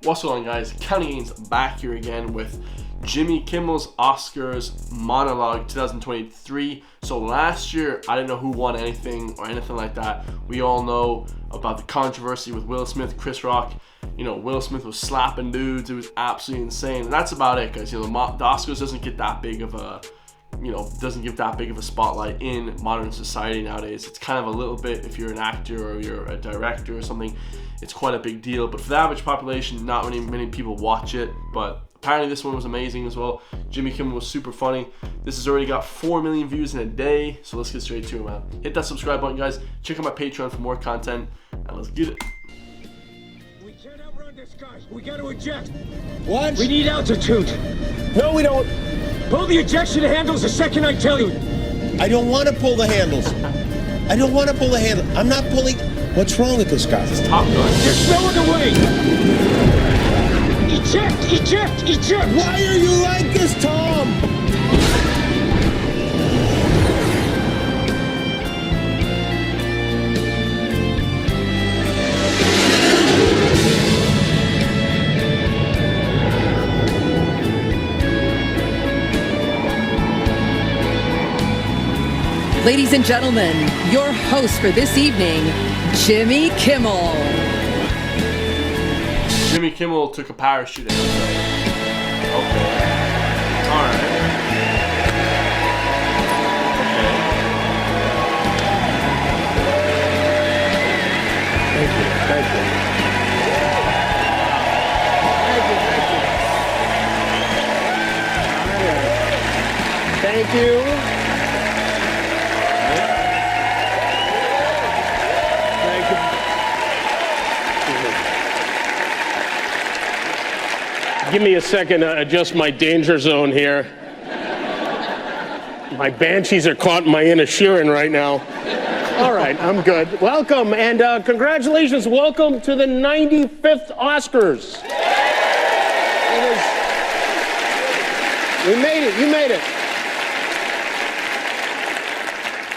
What's going on, guys? County Gains back here again with Jimmy Kimmel's Oscars Monologue 2023. So last year, I didn't know who won anything or anything like that. We all know about the controversy with Will Smith, Chris Rock. You know, Will Smith was slapping dudes. It was absolutely insane. And that's about it, guys. You know, the Oscars doesn't get that big of a, doesn't give that big of a spotlight in modern society nowadays. It's kind of a little bit, if you're an actor or you're a director or something, it's quite a big deal. But for the average population, not many people watch it. But apparently this one was amazing as well. Jimmy Kimmel was super funny. This has already got 4 million views in a day. So let's get straight to it, man. Hit that subscribe button, guys. Check out my Patreon for more content. And let's get it. We can't outrun this guy. We got to eject. What? We need altitude. No, we don't. Pull the ejection handles the second I tell you. I don't want to pull the handles. I don't want to pull the handle. I'm not pulling. What's wrong with this guy? It's Top Gun. There's no other way. Eject! Eject! Eject! Why are you like this, Tom? Ladies and gentlemen, your host for this evening, Jimmy Kimmel. Jimmy Kimmel took a parachute out. Okay. Alright. Okay. Thank you. Thank you. Thank you. Give me a second to adjust my danger zone here. My banshees are caught in my inner Sheeran right now. All right, I'm good. Welcome and congratulations. Welcome to the 95th Oscars. We made it. You made it.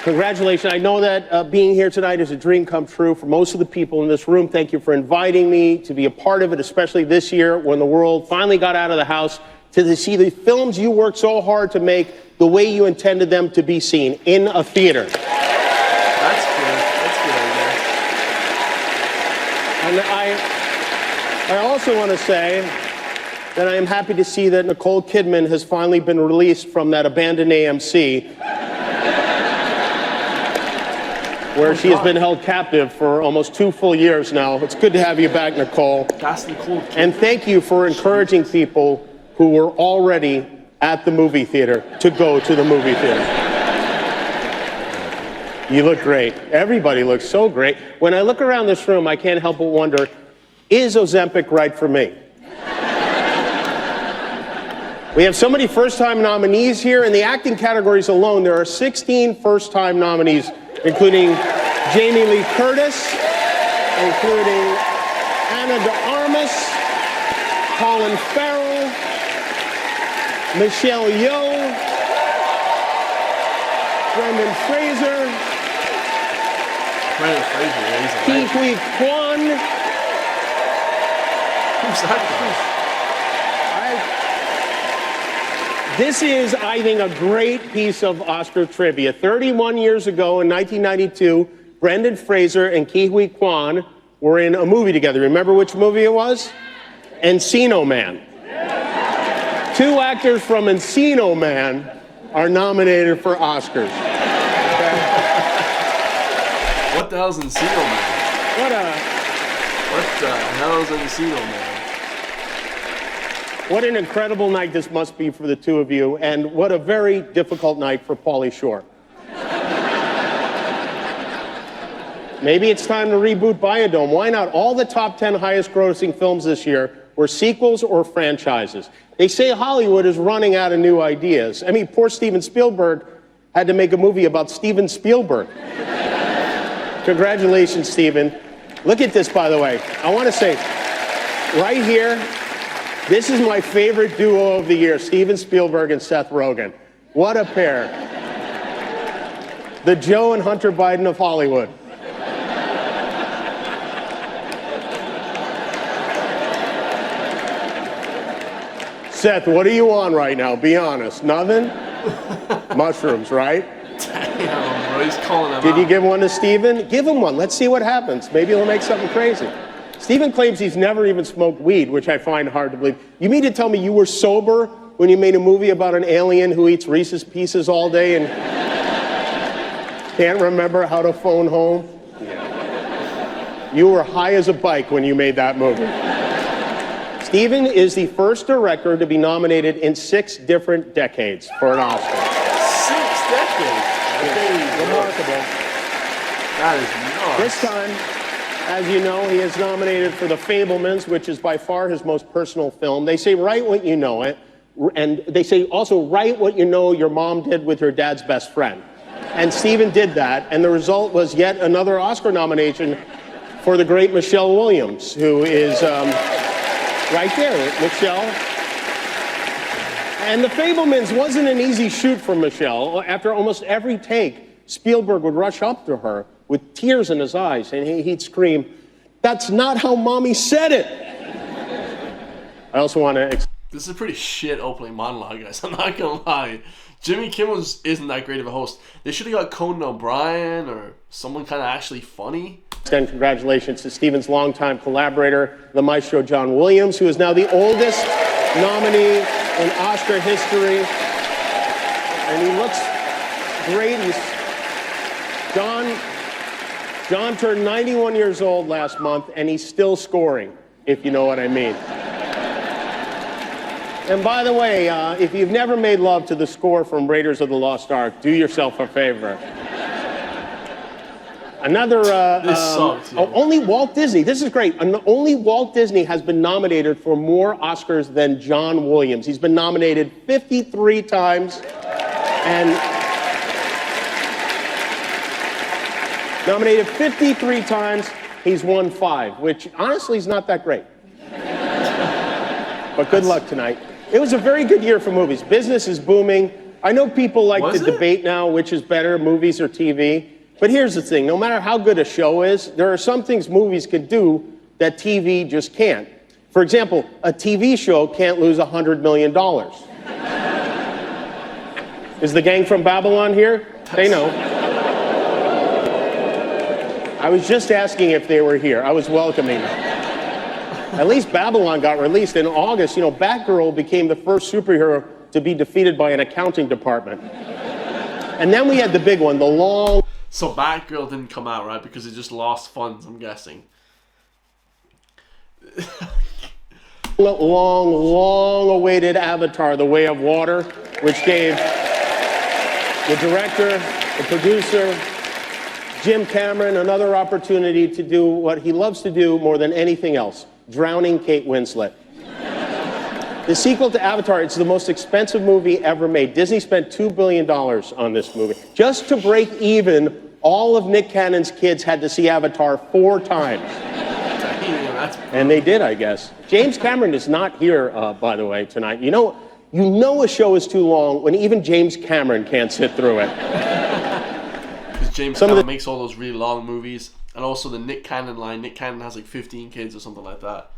Congratulations. I know that being here tonight is a dream come true for most of the people in this room. Thank you for inviting me to be a part of it, especially this year when the world finally got out of the house to see the films you worked so hard to make the way you intended them to be seen, in a theater. That's good. That's good, I guess. And I also want to say that I am happy to see that Nicole Kidman has finally been released from that abandoned AMC where she has been held captive for almost 2 full years now. It's good to have you back, Nicole. That's Nicole Kidman. And thank you for encouraging people who were already at the movie theater to go to the movie theater. You look great. Everybody looks so great. When I look around this room, I can't help but wonder, is Ozempic right for me? We have so many first-time nominees here. In the acting categories alone, there are 16 first-time nominees, including Jamie Lee Curtis, including Ana de Armas, Colin Farrell, Michelle Yeoh, Brendan Fraser, Ke Huy Quan. Who's that guy? This is, I think, a great piece of Oscar trivia. 31 years ago in 1992, Brendan Fraser and Ke Huy Quan were in a movie together. Remember which movie it was? Encino Man. 2 actors from Encino Man are nominated for Oscars. What the hell's Encino Man? What the hell is Encino Man? What an incredible night this must be for the 2 of you, and what a very difficult night for Pauly Shore. Maybe it's time to reboot Biodome. Why not? All the top 10 highest grossing films this year were sequels or franchises. They say Hollywood is running out of new ideas. I mean, poor Steven Spielberg had to make a movie about Steven Spielberg. Congratulations, Steven. Look at this, by the way. I want to say, right here, this is my favorite duo of the year, Steven Spielberg and Seth Rogen. What a pair. The Joe and Hunter Biden of Hollywood. Seth, what are you on right now? Be honest. Nothing? Mushrooms, right? Damn, bro, he's calling him Did you out. give one to Steven? Give him one. Let's see what happens. Maybe he'll make something crazy. Steven claims he's never even smoked weed, which I find hard to believe. You mean to tell me you were sober when you made a movie about an alien who eats Reese's Pieces all day and can't remember how to phone home? Yeah. You were high as a bike when you made that movie. Steven is the first director to be nominated in 6 different decades for an Oscar. 6 decades. Remarkable. That is nuts. This time, as you know, he is nominated for The Fabelmans, which is by far his most personal film. They say write what you know it, and they say also write what you know your mom did with her dad's best friend. And Steven did that, and the result was yet another Oscar nomination for the great Michelle Williams, who is right there, Michelle. And The Fabelmans wasn't an easy shoot for Michelle. After almost every take, Spielberg would rush up to her with tears in his eyes, and he'd scream, "That's not how mommy said it." I also want to... This is a pretty shit opening monologue, guys. I'm not gonna lie. Jimmy Kimmel isn't that great of a host. They should have got Conan O'Brien or someone kind of actually funny. extend congratulations to Steven's longtime collaborator, the maestro John Williams, who is now the oldest nominee in Oscar history. And he looks great. John turned 91 years old last month, and he's still scoring, if you know what I mean. And by the way, if you've never made love to the score from Raiders of the Lost Ark, do yourself a favor. Another, This sucks, yeah. only Walt Disney, this is great, only Walt Disney has been nominated for more Oscars than John Williams. He's been nominated 53 times, and nominated 53 times, he's won 5, which honestly is not that great. But good luck tonight. It was a very good year for movies. Business is booming. I know people like to debate now which is better, movies or TV. But here's the thing, no matter how good a show is, there are some things movies can do that TV just can't. For example, a TV show can't lose $100 million. Is the gang from Babylon here? They know. I was just asking if they were here. I was welcoming them. At least Babylon got released in August. You know, Batgirl became the first superhero to be defeated by an accounting department. And then we had the big one, the long... So Batgirl didn't come out, right? Because it just lost funds, I'm guessing. long-awaited Avatar, The Way of Water, which gave the director, the producer, Jim Cameron, another opportunity to do what he loves to do more than anything else, drowning Kate Winslet. The sequel to Avatar, it's the most expensive movie ever made. Disney spent $2 billion on this movie. Just to break even, all of Nick Cannon's kids had to see Avatar 4 times. And they did, I guess. James Cameron is not here, by the way, tonight. You know a show is too long when even James Cameron can't sit through it. Because James Cameron makes all those really long movies. And also the Nick Cannon line. Nick Cannon has like 15 kids or something like that.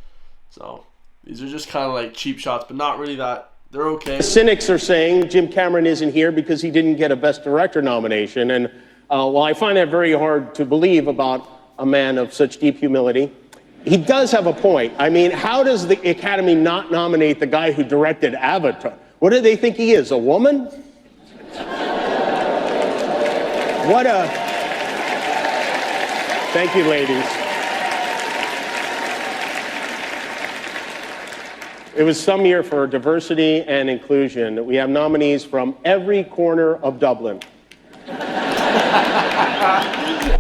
So these are just kind of like cheap shots, but not really that. They're okay. The cynics are saying Jim Cameron isn't here because he didn't get a Best Director nomination. And while I find that very hard to believe about a man of such deep humility, he does have a point. I mean, how does the Academy not nominate the guy who directed Avatar? What do they think he is, a woman? What a... Thank you, ladies. It was some year for diversity and inclusion. We have nominees from every corner of Dublin.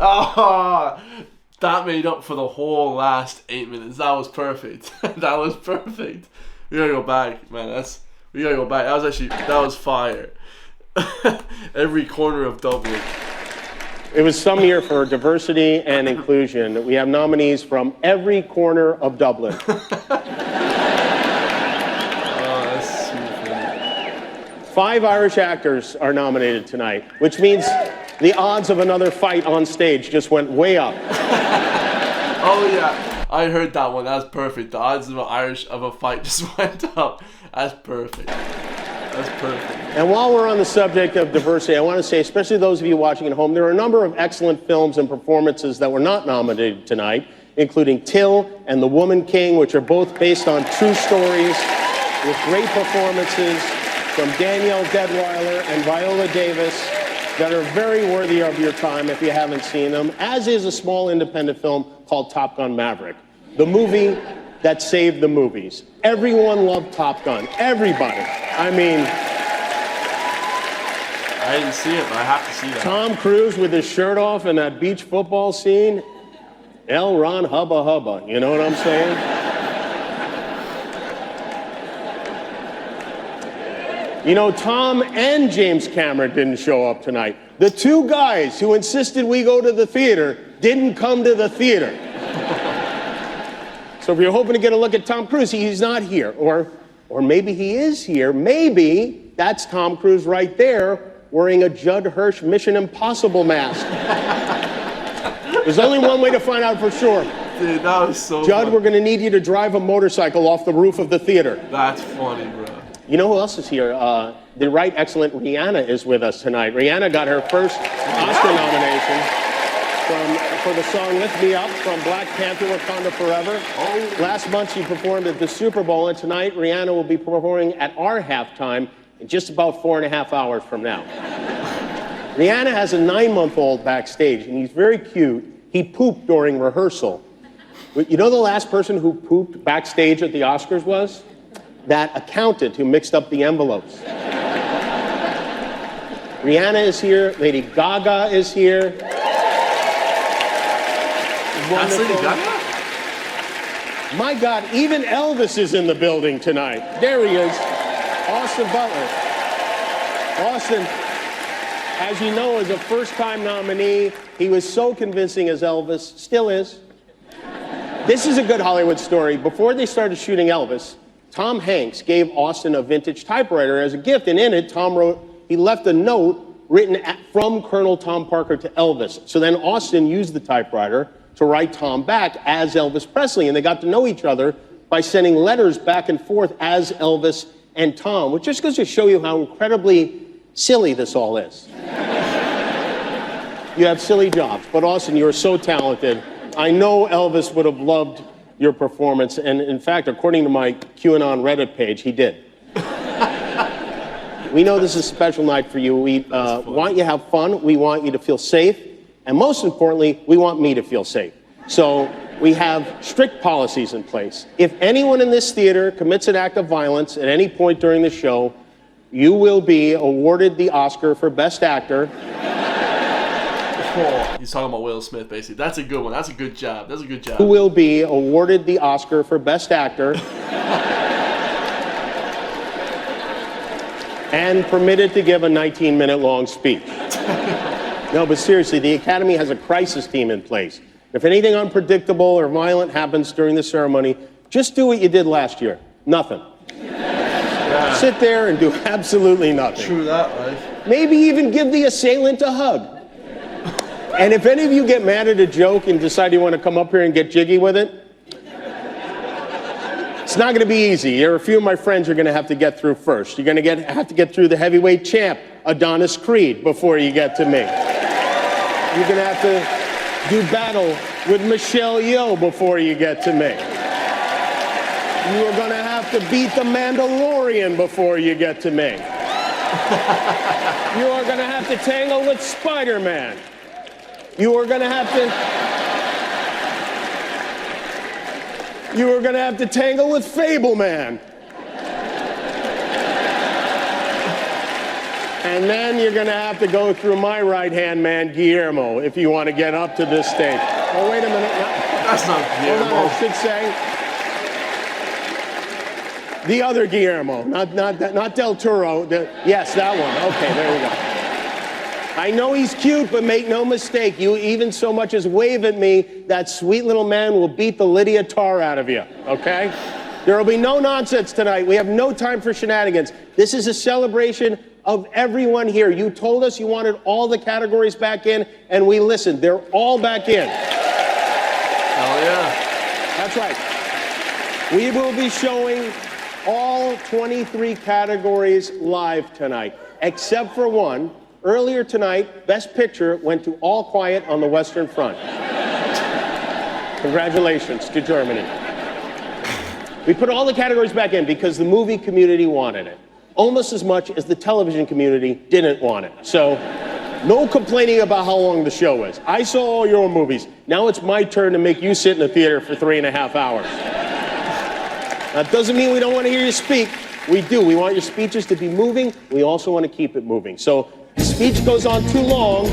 Oh, that made up for the whole last 8 minutes. That was perfect. That was perfect. We gotta go back, man. We gotta go back. That was fire. Every corner of Dublin. It was some year for diversity and inclusion. We have nominees from every corner of Dublin. Oh, that's super funny. 5 Irish actors are nominated tonight, which means the odds of another fight on stage just went way up. Oh yeah, I heard that one. That's perfect. The odds of an Irish of a fight just went up. That's perfect. That's perfect. And while we're on the subject of diversity, I want to say, especially those of you watching at home, there are a number of excellent films and performances that were not nominated tonight, including Till and The Woman King, which are both based on true stories with great performances from Danielle Deadwyler and Viola Davis that are very worthy of your time if you haven't seen them, as is a small independent film called Top Gun Maverick, the movie that saved the movies. Everyone loved Top Gun. Everybody. I mean, I didn't see it, but I have to see that. Tom Cruise with his shirt off in that beach football scene. L. Ron Hubba Hubba. You know what I'm saying? You know, Tom and James Cameron didn't show up tonight. The two guys who insisted we go to the theater didn't come to the theater. So if you're hoping to get a look at Tom Cruise, he's not here. Or maybe he is here. Maybe that's Tom Cruise right there wearing a Judd Hirsch Mission Impossible mask. There's only one way to find out for sure. Dude, that was so Judd, funny. we're going to need you to drive a motorcycle off the roof of the theater. That's funny, bro. You know who else is here? The right excellent Rihanna is with us tonight. Rihanna got her first Oscar nomination for the song Lift Me Up from Black Panther Wakanda Forever. Oh. Last month she performed at the Super Bowl, and tonight Rihanna will be performing at our halftime in just about 4.5 hours from now. Rihanna has a 9-month-old backstage, and he's very cute. He pooped during rehearsal. You know the last person who pooped backstage at the Oscars was? That accountant who mixed up the envelopes. Rihanna is here. Lady Gaga is here. That's Lady Gaga? My God, even Elvis is in the building tonight. There he is. Austin Butler. Austin, as you know, is a first-time nominee. He was so convincing as Elvis, still is. This is a good Hollywood story. Before they started shooting Elvis, Tom Hanks gave Austin a vintage typewriter as a gift, and in it, Tom wrote, he left a note written from Colonel Tom Parker to Elvis. So then Austin used the typewriter to write Tom back as Elvis Presley, and they got to know each other by sending letters back and forth as Elvis and Tom, which just goes to show you how incredibly silly this all is. You have silly jobs, but Austin, you are so talented. I know Elvis would have loved your performance, and in fact, according to my QAnon Reddit page, he did. We know this is a special night for you. We want you to have fun. We want you to feel safe. And most importantly, we want me to feel safe. So we have strict policies in place. If anyone in this theater commits an act of violence at any point during the show, you will be awarded the Oscar for Best Actor. He's talking about Will Smith, basically. That's a good one. That's a good job. That's a good job. Who will be awarded the Oscar for Best Actor and permitted to give a 19-minute long speech. No, but seriously, the Academy has a crisis team in place. If anything unpredictable or violent happens during the ceremony, just do what you did last year. Nothing. Yeah. Sit there and do absolutely nothing. True that, right? Maybe even give the assailant a hug. And if any of you get mad at a joke and decide you want to come up here and get jiggy with it, it's not going to be easy. There are a few of my friends you're going to have to get through first. You're going to have to get through the heavyweight champ, Adonis Creed, before you get to me. You're going to have to do battle with Michelle Yeoh before you get to me. You are going to have to beat the Mandalorian before you get to me. You are going to have to tangle with Spider-Man. You are going to have to tangle with Fableman. And then you're going to have to go through my right-hand man, Guillermo, if you want to get up to this stage. Oh, wait a minute. That's not Guillermo. Hold on, I should say the other Guillermo, not Del Toro. Yes, that one. Okay, there we go. I know he's cute, but make no mistake, you even so much as wave at me, that sweet little man will beat the Lydia Tarr out of you, okay? There will be no nonsense tonight. We have no time for shenanigans. This is a celebration of everyone here. You told us you wanted all the categories back in, and we listened. They're all back in. Hell yeah. That's right. We will be showing all 23 categories live tonight, except for one. Earlier tonight, Best Picture went to All Quiet on the Western Front. Congratulations to Germany. We put all the categories back in because the movie community wanted it, almost as much as the television community didn't want it. So, no complaining about how long the show is. I saw all your movies. Now it's my turn to make you sit in the theater for 3.5 hours. That doesn't mean we don't want to hear you speak. We do. We want your speeches to be moving. We also want to keep it moving. So if the speech goes on too long,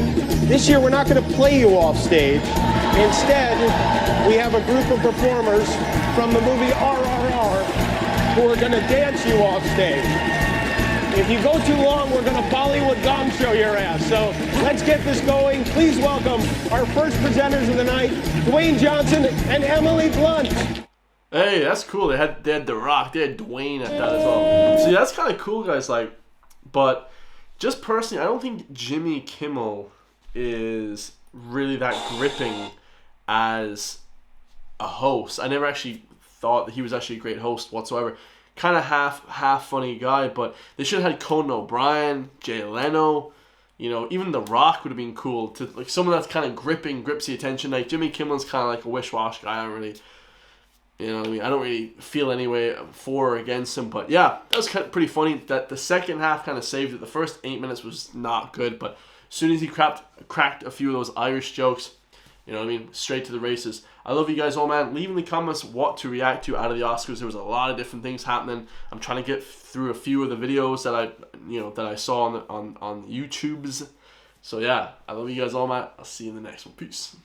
this year we're not going to play you off stage. Instead, we have a group of performers from the movie RRR who are going to dance you off stage. If you go too long, we're going to Bollywood gong show your ass. So let's get this going. Please welcome our first presenters of the night, Dwayne Johnson and Emily Blunt. Hey, that's cool. They had The Rock. They had Dwayne at that as well. See, that's kind of cool, guys. Like, but just personally, I don't think Jimmy Kimmel is really that gripping as a host. I never actually thought that he was actually a great host whatsoever. Kind of half funny guy, but they should have had Conan O'Brien, Jay Leno, you know, even The Rock would have been cool to, like, someone that's kind of grips the attention. Like Jimmy Kimmel's kind of like a wish-wash guy. I don't really, you know what I mean? I don't really feel any way for or against him, but yeah, that was kind of pretty funny. That the second half kind of saved it. The first 8 minutes was not good, but as soon as he cracked a few of those Irish jokes, you know what I mean? Straight to the races. I love you guys all, man. Leave in the comments what to react to out of the Oscars. There was a lot of different things happening. I'm trying to get through a few of the videos that I saw on YouTube's. So yeah, I love you guys all, man. I'll see you in the next one. Peace.